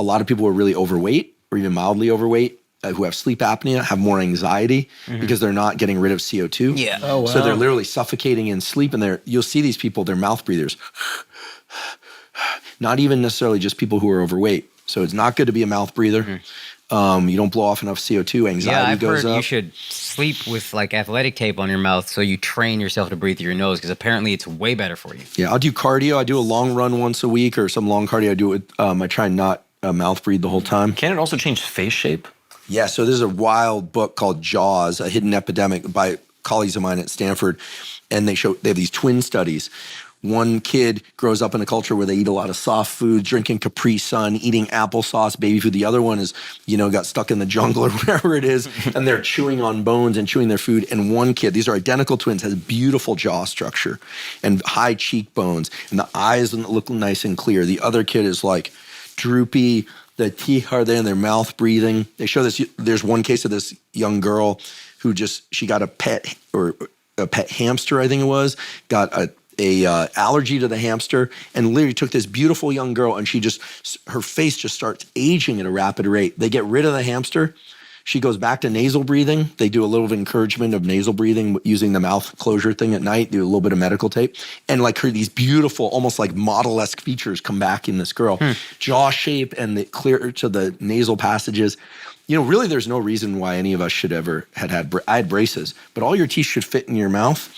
a lot of people who are really overweight or even mildly overweight who have sleep apnea have more anxiety because they're not getting rid of CO2. Yeah. Oh, wow. So they're literally suffocating in sleep, and you'll see these people, they're mouth breathers. Not even necessarily just people who are overweight. So it's not good to be a mouth breather. You don't blow off enough CO2, anxiety goes up. You should sleep with like athletic tape on your mouth so you train yourself to breathe through your nose, because apparently it's way better for you. Yeah, I'll do cardio. I do a long run once a week or some long cardio. I do it. I try and not mouth breathe the whole time. Can it also change face shape? Yeah, so there's a wild book called Jaws, A Hidden Epidemic by colleagues of mine at Stanford, and they have these twin studies. One kid grows up in a culture where they eat a lot of soft food, drinking Capri Sun, eating applesauce, baby food. The other one is, got stuck in the jungle or wherever it is, and they're chewing on bones and chewing their food. And one kid, these are identical twins, has beautiful jaw structure and high cheekbones, and the eyes look nice and clear. The other kid is like droopy, the teeth are there in their mouth breathing. They show this, there's one case of this young girl who she got a pet hamster, I think it was, got a allergy to the hamster, and literally took this beautiful young girl, and her face just starts aging at a rapid rate. They get rid of the hamster. She goes back to nasal breathing. They do a little encouragement of nasal breathing using the mouth closure thing at night, do a little bit of medical tape. And like these beautiful, almost like model-esque features come back in this girl. Jaw shape and the clear to the nasal passages. Really there's no reason why any of us should ever I had braces, but all your teeth should fit in your mouth,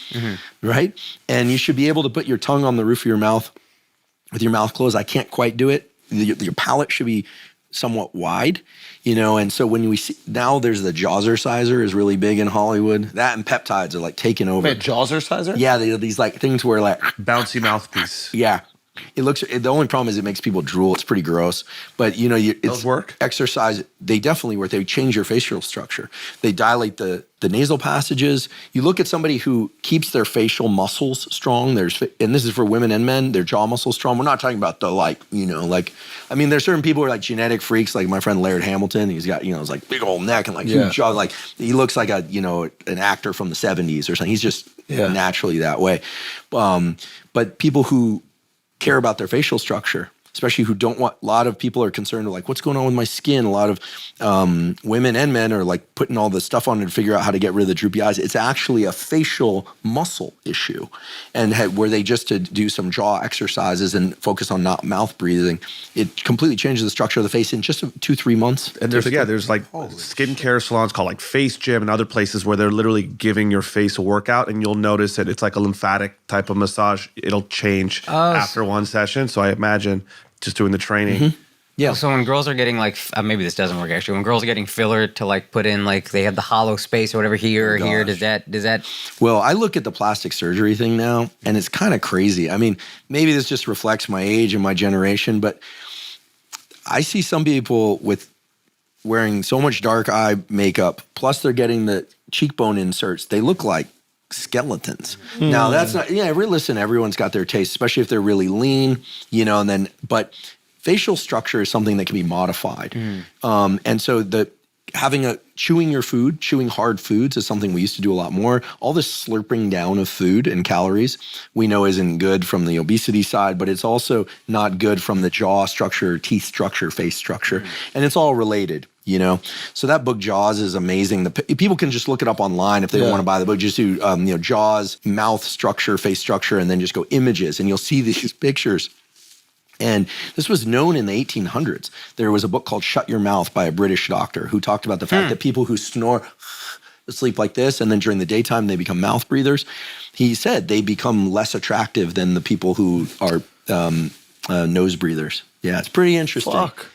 right? And you should be able to put your tongue on the roof of your mouth with your mouth closed. I can't quite do it. Your palate should be somewhat wide, and so when we see, now there's the Jawzerciser is really big in Hollywood. That and peptides are like taking over. Wait, Jawzerciser? Yeah, they have these like things where like, bouncy mouthpiece. yeah. The only problem is it makes people drool. It's pretty gross. But, Those work? Exercise, they definitely work. They change your facial structure. They dilate the nasal passages. You look at somebody who keeps their facial muscles strong. And this is for women and men, their jaw muscles strong. We're not talking about there's certain people who are like genetic freaks, like my friend Laird Hamilton. He's got, his like big old neck and like huge jaw. Like he looks like an actor from the 70s or something. He's just naturally that way. But people who care about their facial structure, especially who don't want, a lot of people are concerned with like, what's going on with my skin? A lot of women and men are like putting all this stuff on to figure out how to get rid of the droopy eyes. It's actually a facial muscle issue. And were they just to do some jaw exercises and focus on not mouth breathing, it completely changes the structure of the face in just 2-3 months. And there's like skincare salons called like Face Gym and other places where they're literally giving your face a workout, and you'll notice that it's like a lymphatic type of massage. It'll change after one session. So I imagine just doing the training. Yeah. So when girls are getting like, maybe this doesn't work actually. When girls are getting filler to like put in like they have the hollow space or whatever here or here, does that? Well, I look at the plastic surgery thing now, and it's kind of crazy. I mean, maybe this just reflects my age and my generation, but I see some people with wearing so much dark eye makeup, plus they're getting the cheekbone inserts. They look like skeletons. Now that's not, listen, everyone's got their taste, especially if they're really lean, but facial structure is something that can be modified. And so chewing hard foods is something we used to do a lot more. All this slurping down of food and calories we know isn't good from the obesity side, but it's also not good from the jaw structure, teeth structure, face structure. And it's all related. So that book Jaws is amazing. People can just look it up online if they want to buy the book. Just do Jaws, mouth structure, face structure, and then just go images, and you'll see these pictures. And this was known in the 1800s. There was a book called Shut Your Mouth by a British doctor who talked about the fact that people who snore, sleep like this, and then during the daytime they become mouth breathers. He said they become less attractive than the people who are nose breathers. Yeah, it's pretty interesting. Fuck.